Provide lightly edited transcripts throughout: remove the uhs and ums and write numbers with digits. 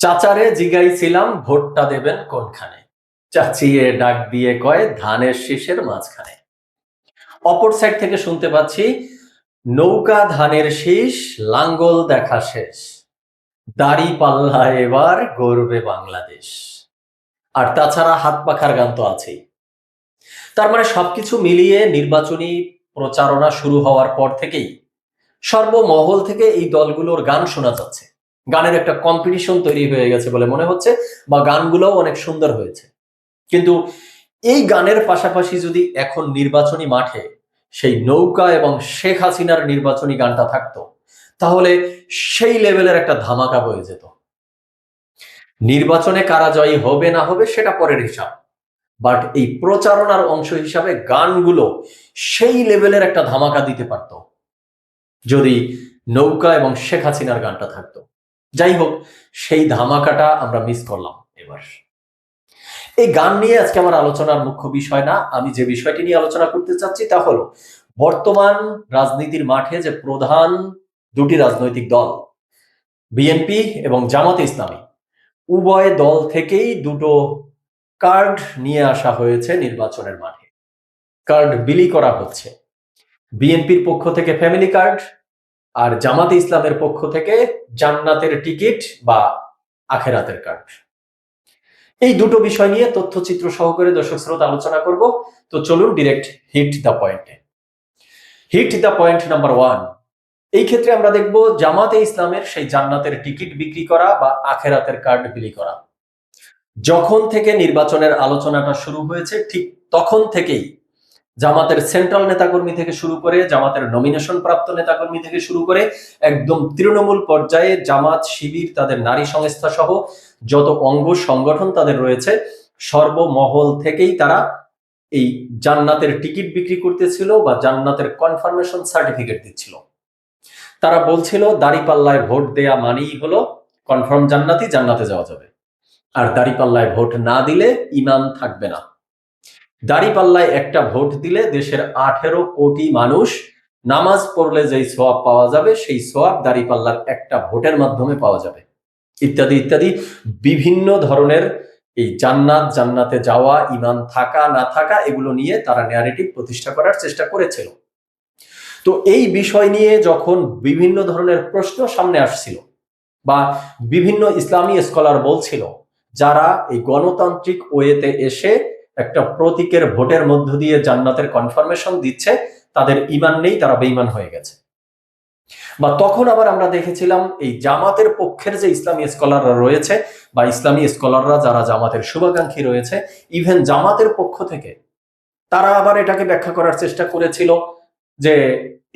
চাচারে জিগাইছিলাম ভোটটা দেবেন কোনখানে, চাচিয়ে ডাক দিয়ে কয় ধানের শীষের মাঝখানে। অপর সাইড থেকে শুনতে পাচ্ছি নৌকা ধানের শীষ, লাঙ্গল দেখা শেষ, দাড়ি পাল্লা এবার গড়বে বাংলাদেশ। আর তাছাড়া হাত পাখার গান তো আছেই। তার মানে সবকিছু মিলিয়ে নির্বাচনী প্রচারণা শুরু হওয়ার পর থেকেই সর্বমহল থেকে এই দলগুলোর গান শোনা যাচ্ছে। গানের একটা কম্পিটিশন তৈরি হয়ে গেছে বলে মনে হচ্ছে, বা গানগুলোও অনেক সুন্দর হয়েছে। কিন্তু এই গানের পাশাপাশি যদি এখন নির্বাচনী মাঠে সেই নৌকা এবং শেখ হাসিনার নির্বাচনী গানটা থাকতো, তাহলে সেই লেভেলের একটা ধামাকা বয়ে যেত। নির্বাচনে কারা জয়ী হবে না হবে সেটা পরের হিসাব, বাট এই প্রচারণার অংশ হিসাবে গানগুলো সেই লেভেলের একটা ধামাকা দিতে পারতো যদি নৌকা এবং শেখ হাসিনার গানটা থাকতো। যাই হোক, সেই ধামাকাটা আমরা মিস করলাম এবার। এই গান নিয়ে আজকে আমার আলোচনার মুখ্য বিষয় না। আমি যে বিষয়টি নিয়ে আলোচনা করতে চাচ্ছি তা হলো বর্তমান রাজনীতির মাঠে যে প্রধান দুটি রাজনৈতিক দল, বিএনপি এবং জামাতে ইসলামী, উভয় দল থেকেই দুটো কার্ড নিয়ে আসা হয়েছে নির্বাচনের মাঠে। কার্ড বিলি করা হচ্ছে। বিএনপির পক্ষ থেকে ফ্যামিলি কার্ড, আর জামাতে ইসলামের পক্ষ থেকে জান্নাতের টিকিট বা আখেরাতের কার্ড। এই দুটো বিষয় নিয়ে তথ্যচিত্র সহকারে দর্শক শ্রোতা আলোচনা করব। তো চলুন ডিরেক্ট হিট দ্য পয়েন্টে। Hit the point number 1। এই ক্ষেত্রে আমরা দেখব জামাতে ইসলামের সেই জান্নাতের টিকিট বিক্রি করা বা আখেরাতের কার্ড বিলি করা। যখন থেকে নির্বাচনের আলোচনাটা শুরু হয়েছে ঠিক তখন থেকেই জামাতের সেন্ট্রাল নেতাকর্মী থেকে শুরু করে, জামাতের নমিনেশন প্রাপ্ত নেতাকর্মী থেকে শুরু করে একদম তৃণমূল পর্যায়ে জামাত, শিবির, তাদের নারী সংস্থা সহ যত অঙ্গ সংগঠন তাদের রয়েছে, সর্বমহল থেকেই তারা এই জান্নাতের টিকিট বিক্রি করতেছিল বা জান্নাতের কনফার্মেশন সার্টিফিকেট দিচ্ছিল। তারা বলছিল দাড়িপাল্লায় ভোট দেয়া মানেই হলো কনফার্ম জান্নাতি, জান্নাতে যাওয়া যাবে। আর দাড়িপাল্লায় ভোট না দিলে ইমান থাকবে না। দাড়িপাল্লায় একটা ভোট দিলে দেশের 18 কোটি মানুষ নামাজ পড়লে যেই সোয়াব পাওয়া যাবে, সেই সোয়াব দাড়িপাল্লার একটা ভোটের মাধ্যমে পাওয়া যাবে, ইত্যাদি ইত্যাদি বিভিন্ন ধরনের এই জান্নাত, জান্নাতে যাওয়া, ইমান থাকা না থাকা, এগুলো নিয়ে তারা ন্যারেটিভ প্রতিষ্ঠা করার চেষ্টা করেছিল। তো এই বিষয় নিয়ে যখন বিভিন্ন ধরনের প্রশ্ন সামনে আসছিল বা বিভিন্ন ইসলামী স্কলার বলছিল যারা এই গণতান্ত্রিক ওয়েতে এসে একটা প্রতীকের ভোটের মধ্য দিয়ে জান্নাতের কনফার্মেশন দিচ্ছে, তাদের ঈমান নেই, তারা বেঈমান হয়ে গেছে। বা তখন আবার আমরা দেখেছিলাম এই জামাতের পক্ষের যে ইসলামী স্কলাররা রয়েছে বা ইসলামী স্কলাররা যারা জামাতের শুভাকাঙ্ক্ষী রয়েছে, ইভেন জামাতের পক্ষ থেকে তারা আবার এটাকে ব্যাখ্যা করার চেষ্টা করেছিল যে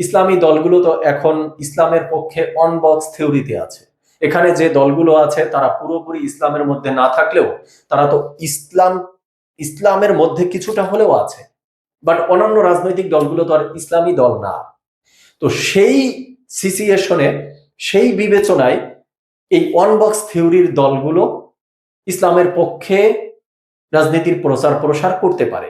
ইসলামী দলগুলো তো এখন ইসলামের পক্ষে অন বক্স থিওরিতে আছে। এখানে যে দলগুলো আছে তারা পুরোপুরি ইসলামের মধ্যে না থাকলেও তারা তো ইসলামের মধ্যে কিছুটা হলেও আছে, বাট অন্যান্য রাজনৈতিক দলগুলো তো আর ইসলামী দল না। তো সেই সিচুয়েশনে, সেই বিবেচনায় এই অন বক্স থিওরির দলগুলো ইসলামের পক্ষে রাজনীতির প্রচার প্রসার করতে পারে,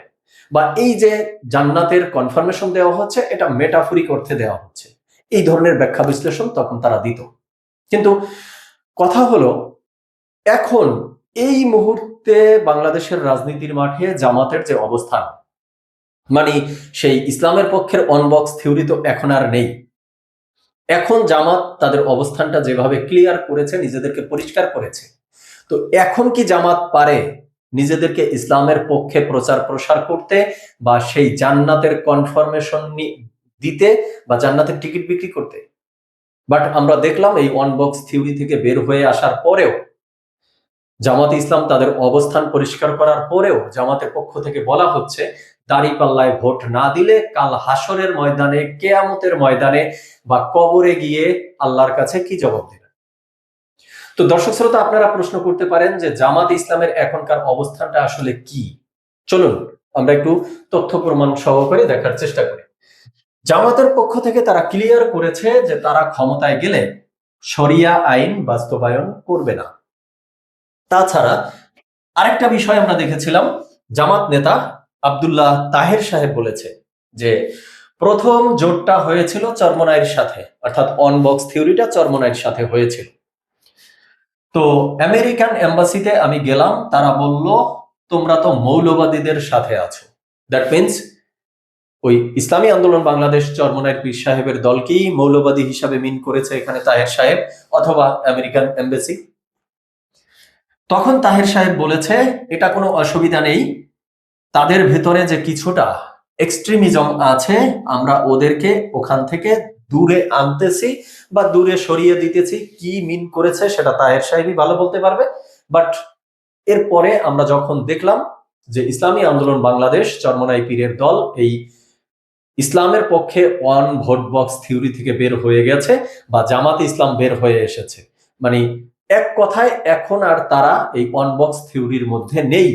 বা এই যে জান্নাতের কনফার্মেশন দেওয়া হচ্ছে এটা মেটাফরিক অর্থে দেওয়া হচ্ছে, এই ধরনের ব্যাখ্যা বিশ্লেষণ তখন তারা দিত। কিন্তু কথা হলো এখন এই মুহূর্তে বাংলাদেশের রাজনীতির মাঠে জামাতের যে অবস্থান, মানে সেই ইসলামের পক্ষের অনবক্স থিওরি তো এখন আর নেই। এখন জামাত তাদের অবস্থানটা যেভাবে ক্লিয়ার করেছে, নিজেদেরকে পরিষ্কার করেছে, তো এখন কি জামাত পারে নিজেদেরকে ইসলামের পক্ষে প্রচার প্রসার করতে বা সেই জান্নাতের কনফার্মেশন দিতে বা জান্নাতের টিকিট বিক্রি করতে? বাট আমরা দেখলাম এই ওয়ান বক্স থিওরি থেকে বের হয়ে আসার পরেও, জামাতে ইসলাম তাদের অবস্থান পরিষ্কার করার পরেও জামাতের পক্ষ থেকে বলা হচ্ছে দাড়িপাল্লায় ভোট না দিলে কাল হাসরের ময়দানে, কেয়ামতের ময়দানে বা কবরে গিয়ে আল্লাহর কাছে কি জবাব দেবেন। তো দর্শক শ্রোতা, আপনারা প্রশ্ন করতে পারেন যে জামাতে ইসলামের এখনকার অবস্থানটা আসলে কি। চলুন আমরা একটু তথ্য প্রমাণ সহকারে দেখার চেষ্টা করি। জামাতের পক্ষ থেকে তারা ক্লিয়ার করেছে যে তারা ক্ষমতায় গেলে শরিয়া আইন বাস্তবায়ন করবে না। তাছাড়া আরেকটা বিষয় আমরা দেখেছিলাম, জামাত নেতা আব্দুল্লাহ তাহের সাহেব বলেছে যে প্রথম জোটটা হয়েছিল চরমনাইয়ের সাথে, অর্থাৎ অন বক্স থিওরিটা চরমনাইয়ের সাথে হয়েছিল। তো আমেরিকান এম্বাসিতে আমি গেলাম, তারা বলল তোমরা তো মৌলবাদীদের সাথে আছো। দ্যাট মিনস ওই ইসলামী আন্দোলন বাংলাদেশ চরমনায়ের পীর সাহেবের দলকেই মৌলবাদী হিসাবে মিন করেছে এখানে তাহের সাহেব অথবা আমেরিকান এম্বাসি। তখন তাহের সাহেব বলেছে এটা কোনো অসুবিধা নেই, তাদের ভেতরে যে কিছুটা এক্সট্রিমিজম আছে আমরা ওদেরকে ওখান থেকে দূরে আনতেছি বা দূরে সরিয়ে দিতেছি। কি মিন করেছে সেটা তাহের সাহেবই ভালো বলতে পারবে। বাট এরপরে আমরা যখন দেখলাম যে ইসলামী আন্দোলন বাংলাদেশ চরমনাই পীরের দল এই ইসলামের পক্ষে ওয়ান ভোট বক্স থিওরি থেকে বের হয়ে গেছে বা জামাতে ইসলাম বের হয়ে এসেছে, মানে এক কথায় এখন আর তারা এই ওয়ান বক্স থিওরির মধ্যে নেই।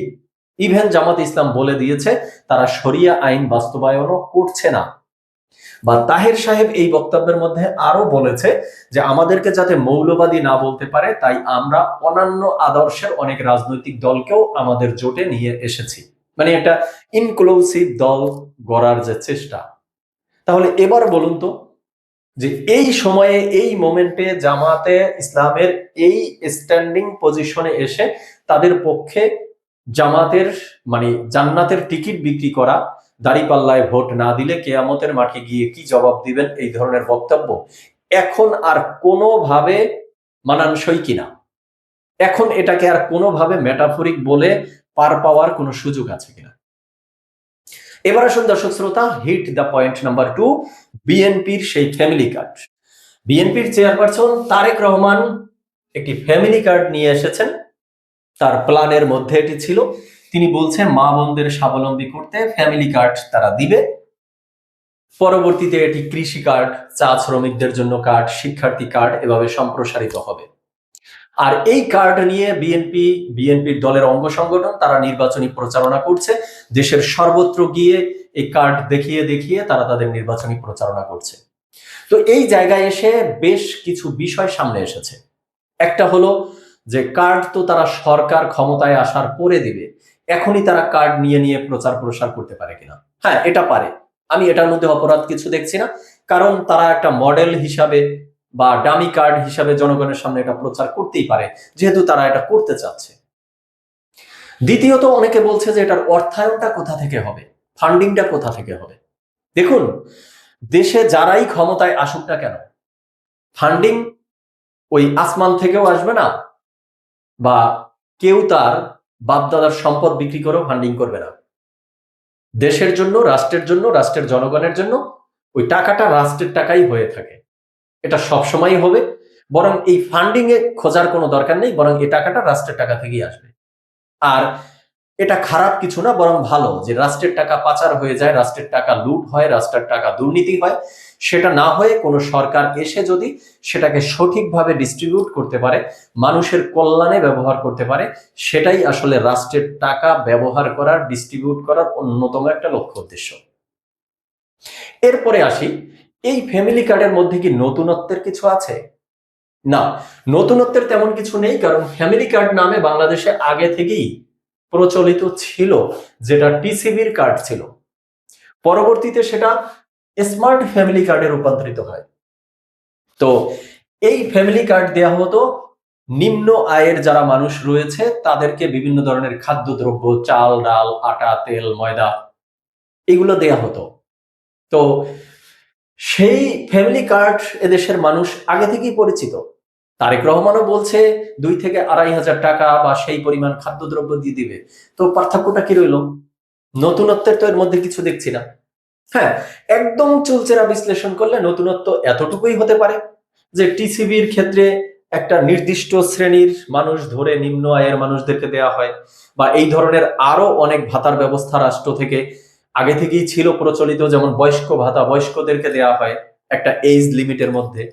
ইভেন জামাতে ইসলাম বলে দিয়েছে তারা শরিয়া আইন বাস্তবায়নও করছে না। বা তাহের সাহেব এই বক্তব্যের মধ্যে আরো বলেছে যে আমাদেরকে যাতে মৌলবাদী না বলতে পারে তাই আমরা অন্যান্য আদর্শের অনেক রাজনৈতিক দলকেও আমাদের জোটে নিয়ে এসেছি, মানে একটা ইনক্লুসিভ দল গড়ার যে চেষ্টা। তাহলে এবার বলুন তো যে এই সময়ে এই মোমেন্টে জামাতে ইসলামের এই স্ট্যান্ডিং পজিশনে এসে তাদের পক্ষে জামাতের মানে জান্নাতের টিকিট বিক্রি করা, দাঁড়িপাল্লায় ভোট না দিলে কেয়ামতের মাঠে গিয়ে কি জবাব দিবেন, এই ধরনের বক্তব্য এখন আর কোনোভাবে মানানসই কিনা, এখন এটাকে আর কোনোভাবে মেটাফরিক বলে পার পাওয়ার কোনো সুযোগ আছে কিনা। এবার আসুন দর্শক শ্রোতা, হিট দ্য পয়েন্ট নাম্বার 2, বিএনপির সেই ফ্যামিলি কার্ড। বিএনপির চেয়ারপারসন তারেক রহমান একটি ফ্যামিলি কার্ড নিয়ে এসেছেন, তার প্ল্যানের মধ্যে এটি ছিল। তিনি বলছেন মা বোনদের স্বাবলম্বী করতে ফ্যামিলি কার্ড তারা দিবে। পরবর্তীতে এটি কৃষি কার্ড, চা শ্রমিকদের জন্য কার্ড, শিক্ষার্থী কার্ড এভাবে সম্প্রসারিত হবে। আর এই কার্ড নিয়ে বিএনপির দলের অঙ্গ সংগঠন তারা নির্বাচনী প্রচারণা করছে, দেশের সর্বত্র গিয়ে এই কার্ড দেখিয়ে দেখিয়ে তারা তাদের নির্বাচনী প্রচারণা করছে। তো এই জায়গায় এসে বেশ কিছু বিষয় সামনে এসেছে। একটা হলো যে কার্ড তো তারা সরকার ক্ষমতায় আসার পরে দিবে, এখনই তারা কার্ড নিয়ে নিয়ে প্রচার প্রসার করতে পারে কিনা? হ্যাঁ, এটা পারে, আমি এটার মধ্যে অপরাধ কিছু দেখছি না, কারণ তারা একটা মডেল হিসাবে বা ডামি কার্ড হিসাবে জনগণের সামনে এটা প্রচার করতেই পারে, যেহেতু তারা এটা করতে চাচ্ছে। দ্বিতীয়ত, অনেকে বলছে যে এটার অর্থায়নটা কোথা থেকে হবে, ফান্ডিংটা কোথা থেকে হবে। দেখুন, দেশে যারাই ক্ষমতায় আসুক না কেন, ফান্ডিং ওই আসমান থেকেও আসবে না, বা কেউ তার বাপদাদার সম্পদ বিক্রি করেও ফান্ডিং করবে না। দেশের জন্য, রাষ্ট্রের জন্য, রাষ্ট্রের জনগণের জন্য ওই টাকাটা রাষ্ট্রের টাকাই হয়ে থাকে, এটা সবসময় হবে। বরং এই ফান্ডিং এ খোঁজার কোনো দরকার নেই, বরং এই টাকাটা রাষ্ট্রের টাকা থেকেই আসবে। আর এটা খারাপ কিছু না, বরং ভালো যে রাষ্ট্রের টাকা পাচার হয়ে যায়, রাষ্ট্রের টাকা লুট হয়, রাষ্ট্রের টাকা দুর্নীতি হয়। সেটা না হয়ে কোনো সরকার এসে যদি সেটাকে সঠিকভাবে ডিস্ট্রিবিউট করতে পারে, মানুষের কল্যাণে ব্যবহার করতে পারে, সেটাই আসলে রাষ্ট্রের টাকা ব্যবহার করার, ডিস্ট্রিবিউট করার অন্যতম একটা লক্ষ্য উদ্দেশ্য। এরপরে আসি, এই ফ্যামিলি কার্ডের মধ্যে কি নতুনত্বের কিছু আছে? না, নতুনত্বের তেমন কিছু নেই, কারণ ফ্যামিলি কার্ড নামে বাংলাদেশে আগে থেকেই প্রচলিত ছিল, যেটা টিসিবির কার্ড ছিল। পরবর্তীতে সেটা স্মার্ট ফ্যামিলি কার্ডে রূপান্তরিত হয়। তো এই ফ্যামিলি কার্ড দেয়া হতো নিম্ন আয়ের যারা মানুষ রয়েছে তাদেরকে বিভিন্ন ধরনের খাদ্যদ্রব্য, চাল, ডাল, আটা, তেল, ময়দা এগুলো দেয়া হতো। তো সেই ফ্যামিলি কার্ড এদেশের মানুষ আগে থেকেই পরিচিত। তারেক রহমানও বলছে 2 থেকে 2,500 টাকা বা সেই পরিমাণ খাদ্যদ্রব্য দিয়ে দিবে। তো পার্থক্যটা কি রইল? নতুনত্বের তো এর মধ্যে কিছু দেখছি না। হ্যাঁ, একদম চুলচেরা বিশ্লেষণ করলে নতুনত্ব এতটুকুই হতে পারে যে টিসিবির ক্ষেত্রে একটা নির্দিষ্ট শ্রেণীর মানুষ ধরে নিম্ন আয়ের মানুষদেরকে দেয়া হয়, বা এই ধরনের আরো অনেক ভাতার ব্যবস্থা রাষ্ট্র থেকে আগে থেকেই ছিল প্রচলিত, যেমন বয়স্ক ভাতা বয়স্কদেরকে দেয়া হয় একটা এজ লিমিটের মধ্যে,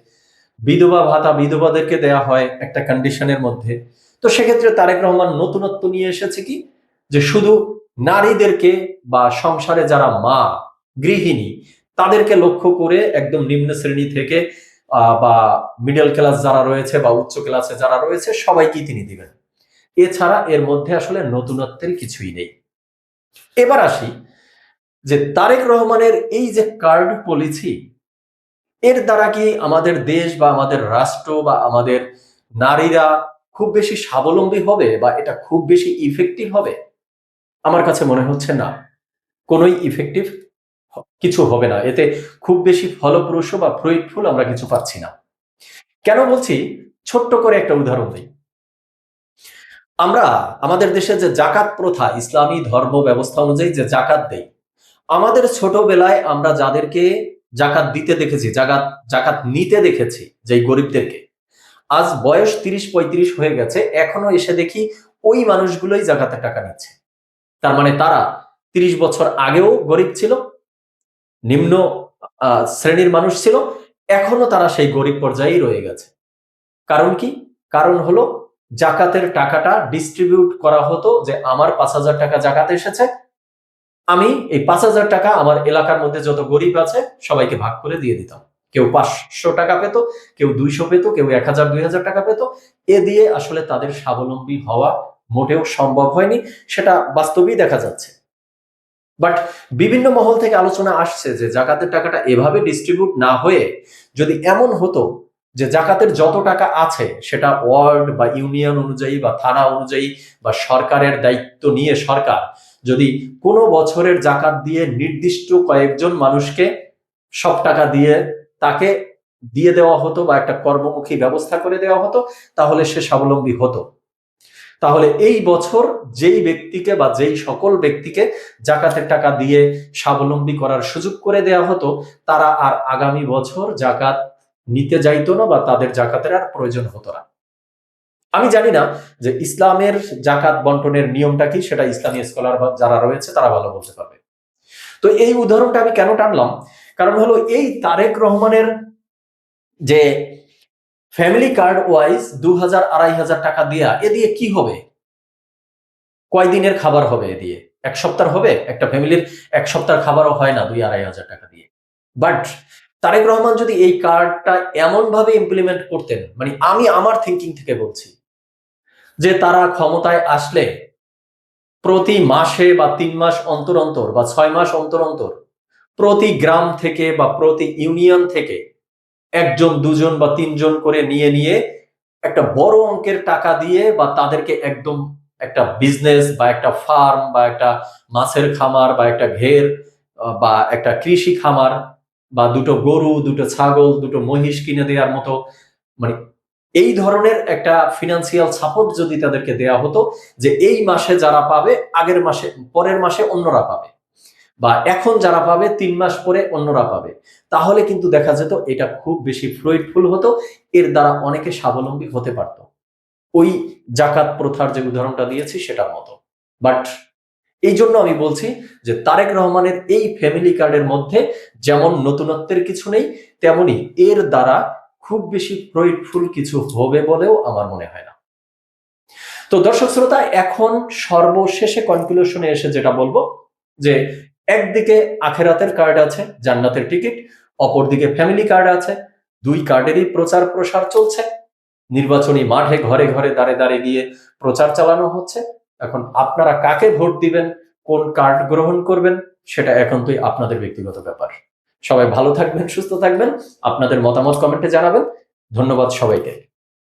বিধবা ভাতা বিধবাদেরকে দেয়া হয় একটা কন্ডিশনের মধ্যে। তো সেক্ষেত্রে তারেক রহমান নতুনত্ব নিয়ে এসেছে কি, যে শুধু নারীদেরকে বা সংসারে যারা মা, গৃহিণী, তাদেরকে লক্ষ্য করে একদম নিম্ন শ্রেণী থেকে বা মিডল ক্লাস যারা রয়েছে বা উচ্চ ক্লাসে যারা রয়েছে সবাইকেই তিনি দিবেন। এছাড়া এর মধ্যে আসলে নতুনত্বের কিছুই নেই। এবার আসি যে তারেক রহমানের এই যে কার্ড পলিসি, এর দ্বারা কি আমাদের দেশ বা আমাদের রাষ্ট্র বা আমাদের নারীরা খুব বেশি স্বাবলম্বী হবে বা এটা খুব বেশি ইফেক্টিভ হবে? আমার কাছে মনে হচ্ছে না, কোনোই ইফেক্টিভ কিছু হবে না, এতে খুব বেশি ফলপ্রসূ বা ফ্রুইটফুল আমরা কিছু পাচ্ছি না। কেন বলছি, ছোট্ট করে একটা উদাহরণ দিই। আমরা আমাদের দেশে যে জাকাত প্রথা, ইসলামী ধর্ম ব্যবস্থা অনুযায়ী যে জাকাত দেই, আমাদের ছোটবেলায় আমরা যাদেরকে জাকাত দিতে দেখেছি, জাকাত জাকাত নিতে দেখেছি, যেই গরিবদেরকে, আজ বয়স 30-35 হয়ে গেছে, এখনো এসে দেখি ওই মানুষগুলোই জাকাতের টাকা নিচ্ছে। তার মানে তারা 30 বছর আগেও গরিব ছিল, নিম্ন শ্রেণীর মানুষ ছিল, এখনো তারা সেই গরিব পর্যায়েই রয়ে গেছে। কারণ কি? কারণ হলো জাকাতের টাকাটা ডিস্ট্রিবিউট করা হতো যে আমার 5,000 টাকা জাকাত এসেছে, আমি এই 5,000 টাকা আমার এলাকার মধ্যে যত গরিব আছে সবাইকে ভাগ করে দিয়ে দিতাম। কেউ 500 টাকা পেত, কেউ 200 পেত, কেউ 1,000-2,000 টাকা পেত। এ দিয়ে আসলে তাদের স্বাবলম্বী হওয়া মোটেও সম্ভব হয়নি, সেটা বাস্তবেই দেখা যাচ্ছে। বাট বিভিন্ন মহল থেকে আলোচনা আসছে যে জাকাতের টাকাটা এভাবে ডিস্ট্রিবিউট না হয়ে যদি এমন হতো যে জাকাতের যত টাকা আছে সেটা ওয়ার্ড বা ইউনিয়ন অনুযায়ী বা থানা অনুযায়ী বা সরকারের দায়িত্ব নিয়ে সরকার যদি কোনো বছরের জাকাত দিয়ে নির্দিষ্ট কয়েকজন মানুষকে সব টাকা দিয়ে তাকে দিয়ে দেওয়া হতো বা একটা কর্মমুখী ব্যবস্থা করে দেওয়া হতো, তাহলে সে স্বাবলম্বী হতো। তাহলে এই বছর যেই ব্যক্তিকে বা যেই সকল ব্যক্তিকে জাকাতের টাকা দিয়ে স্বাবলম্বী করার সুযোগ করে দেওয়া হতো, তারা আর আগামী বছর জাকাত নিতে যাইতো না বা তাদের জাকাতের আর প্রয়োজন হতো না। আমি জানি না যে ইসলামের জাকাত বন্টনের নিয়মটা কি, সেটা ইসলামী স্কলার যারা রয়েছে তারা ভালো বলতে পারবে। তো এই উদাহরণটা আমি কেন টানলাম, কারণ হলো এই তারেক রহমানের যে ফ্যামিলি কার্ড ওয়াইজ 2,000-2,500 টাকা দেয়া, এ দিয়ে কি হবে? কয়দিনের খাবার হবে এ দিয়ে? 1 সপ্তাহ হবে? একটা ফ্যামিলির 1 সপ্তাহের খাবারও হয় না 2,000-2,500 টাকা দিয়ে। বাট তারেক রহমান যদি এই কার্ডটা এমন ভাবে ইমপ্লিমেন্ট করতেন, মানে আমি আমার থিংকিং থেকে বলছি, যে তারা ক্ষমতায় আসলে প্রতি মাসে বা 3 মাস অন্তর অন্তর বা 6 মাস অন্তর অন্তর প্রতি গ্রাম থেকে বা প্রতি ইউনিয়ন থেকে 1 জন 2 জন বা 3 জন করে নিয়ে নিয়ে একটা বড় অঙ্কের টাকা দিয়ে বা তাদেরকে একদম একটা বিজনেস বা একটা ফার্ম বা একটা মাছের খামার বা একটা ঘের বা একটা কৃষি খামার বা 2টো গরু, 2টো ছাগল, 2টো মহিষ কিনে দেওয়ার মতো, মানে এই ধরনের একটা ফিনান্সিয়াল সাপোর্ট যদি তাদেরকে দেওয়া হতো, যে এই মাসে যারা পাবে আগের মাসে, পরের মাসে অন্যরা পাবে, বা এখন যারা পাবে 3 মাস পরে অন্যরা পাবে, তাহলে কিন্তু দেখা যেত এটা খুব বেশি ফ্রুইটফুল হতো, এর দ্বারা অনেকে স্বাবলম্বী হতে পারত, ওই জাকাত প্রথার যে উদাহরণটা দিয়েছি সেটার মতো। বাট এই জন্য আমি বলছি যে তারেক রহমানের এই ফ্যামিলি কার্ডের মধ্যে যেমন নতুনত্বের কিছু নেই, তেমনি এর দ্বারা খুব বেশি ফ্রুইটফুল কিছু হবে বলেও আমার মনে হয় না। তো দর্শক শ্রোতা, এখন সর্বশেষে কনক্লুশনে এসে যেটা বলবো, যে একদিকে আখেরাতের কার্ড আছে, জান্নাতের টিকিট, অপরদিকে ফ্যামিলি কার্ড আছে, দুই কার্ডেরই প্রচার প্রসার চলছে, নির্বাচনী মাঠে ঘরে ঘরে দাঁড়ে দাঁড়ে গিয়ে প্রচার চালানো হচ্ছে। এখন আপনারা কাকে ভোট দিবেন, কোন কার্ড গ্রহণ করবেন, সেটা এখন তো আপনাদের ব্যক্তিগত ব্যাপার। সবাই ভালো থাকবেন, সুস্থ থাকবেন, আপনাদের মতামত কমেন্টে জানাবেন। ধন্যবাদ সবাইকে।